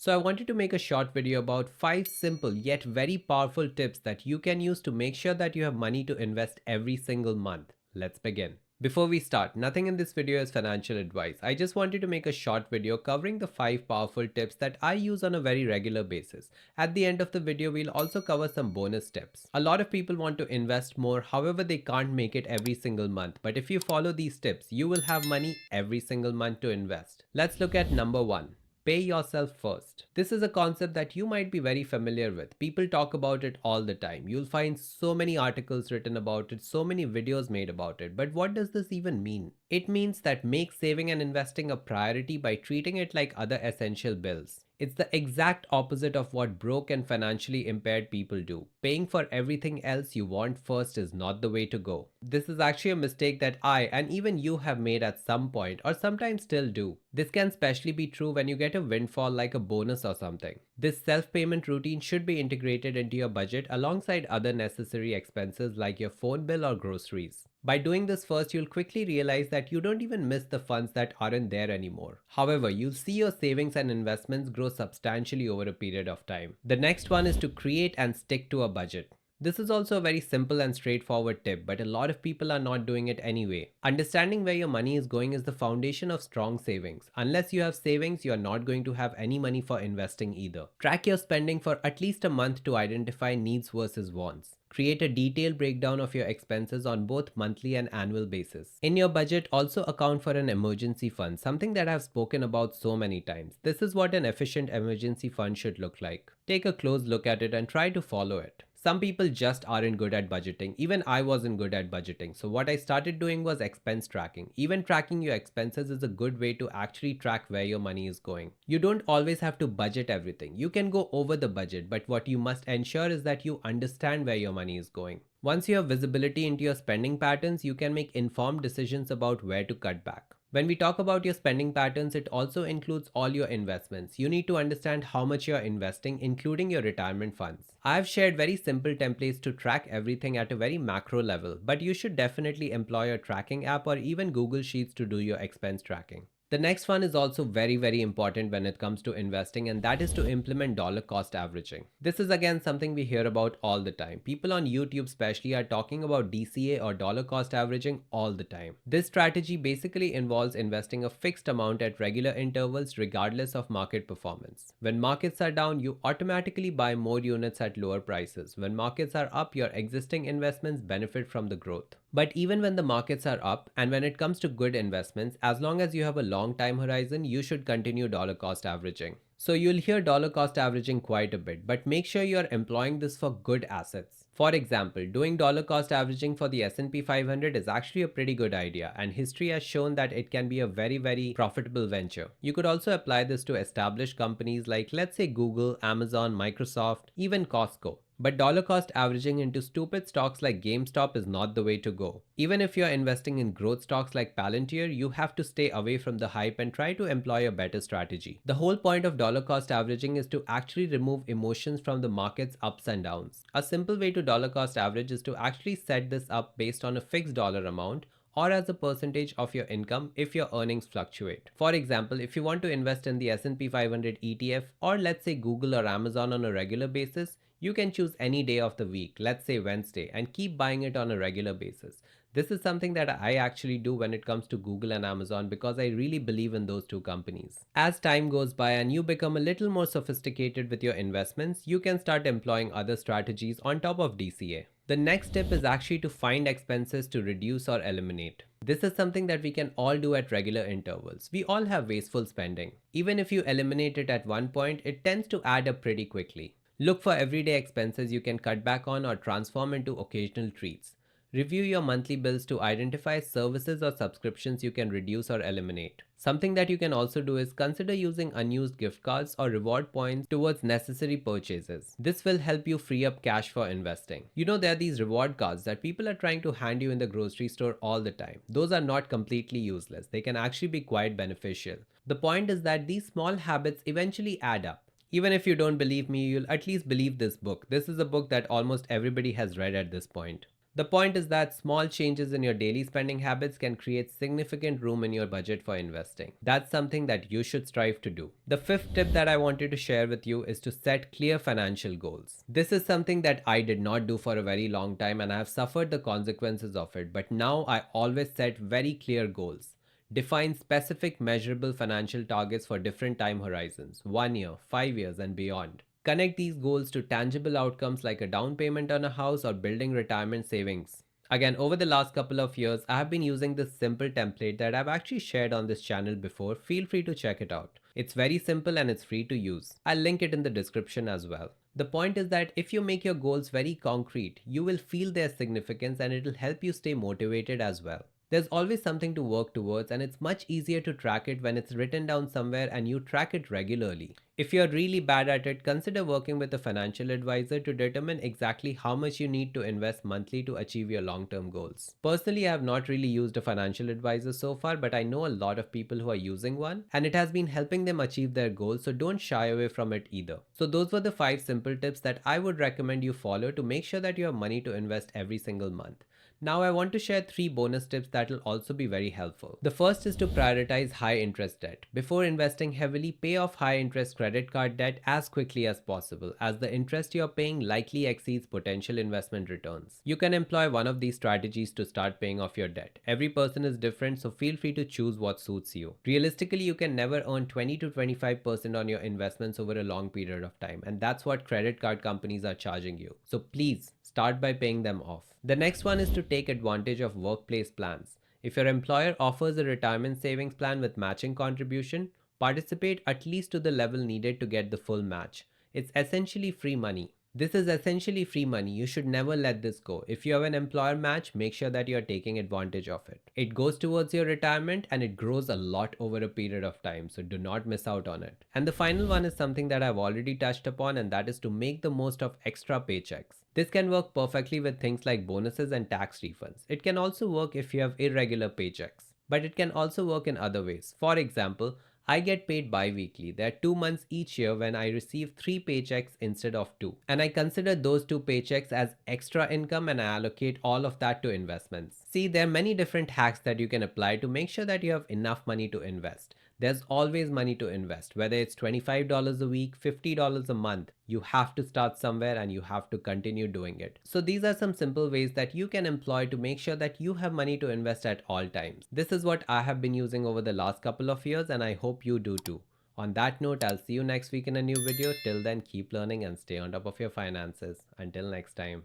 So I wanted to make a short video about 5 simple yet very powerful tips that you can use to make sure that you have money to invest every single month. Let's begin. Before we start, nothing in this video is financial advice. I just wanted to make a short video covering the 5 powerful tips that I use on a very regular basis. At the end of the video, we'll also cover some bonus tips. A lot of people want to invest more, however they can't make it every single month. But if you follow these tips, you will have money every single month to invest. Let's look at number 1. Pay yourself first. This is a concept that you might be very familiar with. People talk about it all the time. You'll find so many articles written about it, so many videos made about it. But what does this even mean? It means that make saving and investing a priority by treating it like other essential bills. It's the exact opposite of what broke and financially impaired people do. Paying for everything else you want first is not the way to go. This is actually a mistake that I and even you have made at some point or sometimes still do. This can especially be true when you get a windfall like a bonus or something. This self-payment routine should be integrated into your budget alongside other necessary expenses like your phone bill or groceries. By doing this first, you'll quickly realize that you don't even miss the funds that aren't there anymore. However, you'll see your savings and investments grow substantially over a period of time. The next one is to create and stick to a budget. This is also a very simple and straightforward tip, but a lot of people are not doing it anyway. Understanding where your money is going is the foundation of strong savings. Unless you have savings, you are not going to have any money for investing either. Track your spending for at least a month to identify needs versus wants. Create a detailed breakdown of your expenses on both monthly and annual basis. In your budget, also account for an emergency fund, something that I've spoken about so many times. This is what an efficient emergency fund should look like. Take a close look at it and try to follow it. Some people just aren't good at budgeting. Even I wasn't good at budgeting. So what I started doing was expense tracking. Even tracking your expenses is a good way to actually track where your money is going. You don't always have to budget everything. You can go over the budget, but what you must ensure is that you understand where your money is going. Once you have visibility into your spending patterns, you can make informed decisions about where to cut back. When we talk about your spending patterns, it also includes all your investments. You need to understand how much you are investing, including your retirement funds. I have shared very simple templates to track everything at a very macro level, but you should definitely employ a tracking app or even Google Sheets to do your expense tracking. The next one is also very important when it comes to investing, and that is to implement dollar cost averaging. This is again something we hear about all the time. People on YouTube especially are talking about DCA or dollar cost averaging all the time. This strategy basically involves investing a fixed amount at regular intervals regardless of market performance. When markets are down, you automatically buy more units at lower prices. When markets are up, your existing investments benefit from the growth. But even when the markets are up, and when it comes to good investments, as long as you have a long time horizon, you should continue dollar cost averaging. So you'll hear dollar cost averaging quite a bit, but make sure you're employing this for good assets. For example, doing dollar cost averaging for the S&P 500 is actually a pretty good idea, and history has shown that it can be a very profitable venture. You could also apply this to established companies like, let's say, Google, Amazon, Microsoft, even Costco. But dollar cost averaging into stupid stocks like GameStop is not the way to go. Even if you're investing in growth stocks like Palantir, you have to stay away from the hype and try to employ a better strategy. The whole point of dollar cost averaging is to actually remove emotions from the market's ups and downs. A simple way to dollar cost average is to actually set this up based on a fixed dollar amount or as a percentage of your income if your earnings fluctuate. For example, if you want to invest in the S&P 500 ETF or let's say Google or Amazon on a regular basis, you can choose any day of the week, let's say Wednesday, and keep buying it on a regular basis. This is something that I actually do when it comes to Google and Amazon because I really believe in those two companies. As time goes by and you become a little more sophisticated with your investments, you can start employing other strategies on top of DCA. The next step is actually to find expenses to reduce or eliminate. This is something that we can all do at regular intervals. We all have wasteful spending. Even if you eliminate it at one point, it tends to add up pretty quickly. Look for everyday expenses you can cut back on or transform into occasional treats. Review your monthly bills to identify services or subscriptions you can reduce or eliminate. Something that you can also do is consider using unused gift cards or reward points towards necessary purchases. This will help you free up cash for investing. You know, there are these reward cards that people are trying to hand you in the grocery store all the time. Those are not completely useless. They can actually be quite beneficial. The point is that these small habits eventually add up. Even if you don't believe me, you'll at least believe this book. This is a book that almost everybody has read at this point. The point is that small changes in your daily spending habits can create significant room in your budget for investing. That's something that you should strive to do. The fifth tip that I wanted to share with you is to set clear financial goals. This is something that I did not do for a very long time and I have suffered the consequences of it, but now I always set very clear goals. Define specific measurable financial targets for different time horizons, 1 year, 5 years, and beyond. Connect these goals to tangible outcomes like a down payment on a house or building retirement savings. Again, over the last couple of years, I have been using this simple template that I've actually shared on this channel before. Feel free to check it out. It's very simple and it's free to use. I'll link it in the description as well. The point is that if you make your goals very concrete, you will feel their significance and it'll help you stay motivated as well. There's always something to work towards, and it's much easier to track it when it's written down somewhere and you track it regularly. If you're really bad at it, consider working with a financial advisor to determine exactly how much you need to invest monthly to achieve your long-term goals. Personally, I have not really used a financial advisor so far, but I know a lot of people who are using one, and it has been helping them achieve their goals, so don't shy away from it either. So those were the 5 simple tips that I would recommend you follow to make sure that you have money to invest every single month. Now I want to share 3 bonus tips that will also be very helpful. The first is to prioritize high interest debt. Before investing heavily, pay off high interest credit card debt as quickly as possible, as the interest you're paying likely exceeds potential investment returns. You can employ one of these strategies to start paying off your debt. Every person is different, so feel free to choose what suits you. Realistically, you can never earn 20 to 25% on your investments over a long period of time, and that's what credit card companies are charging you. So please start by paying them off. The next one is to take advantage of workplace plans. If your employer offers a retirement savings plan with matching contribution, participate at least to the level needed to get the full match. It's essentially free money. This is essentially free money. You should never let this go. If you have an employer match, make sure that you're taking advantage of it. It goes towards your retirement and it grows a lot over a period of time, so do not miss out on it. And the final one is something that I've already touched upon, and that is to make the most of extra paychecks. This can work perfectly with things like bonuses and tax refunds. It can also work if you have irregular paychecks, but it can also work in other ways. For example, I get paid bi-weekly. There are 2 months each year when I receive 3 paychecks instead of 2. And I consider those 2 paychecks as extra income and I allocate all of that to investments. See, there are many different hacks that you can apply to make sure that you have enough money to invest. There's always money to invest, whether it's $25 a week, $50 a month. You have to start somewhere and you have to continue doing it. So these are some simple ways that you can employ to make sure that you have money to invest at all times. This is what I have been using over the last couple of years and I hope you do too. On that note, I'll see you next week in a new video. Till then, keep learning and stay on top of your finances. Until next time.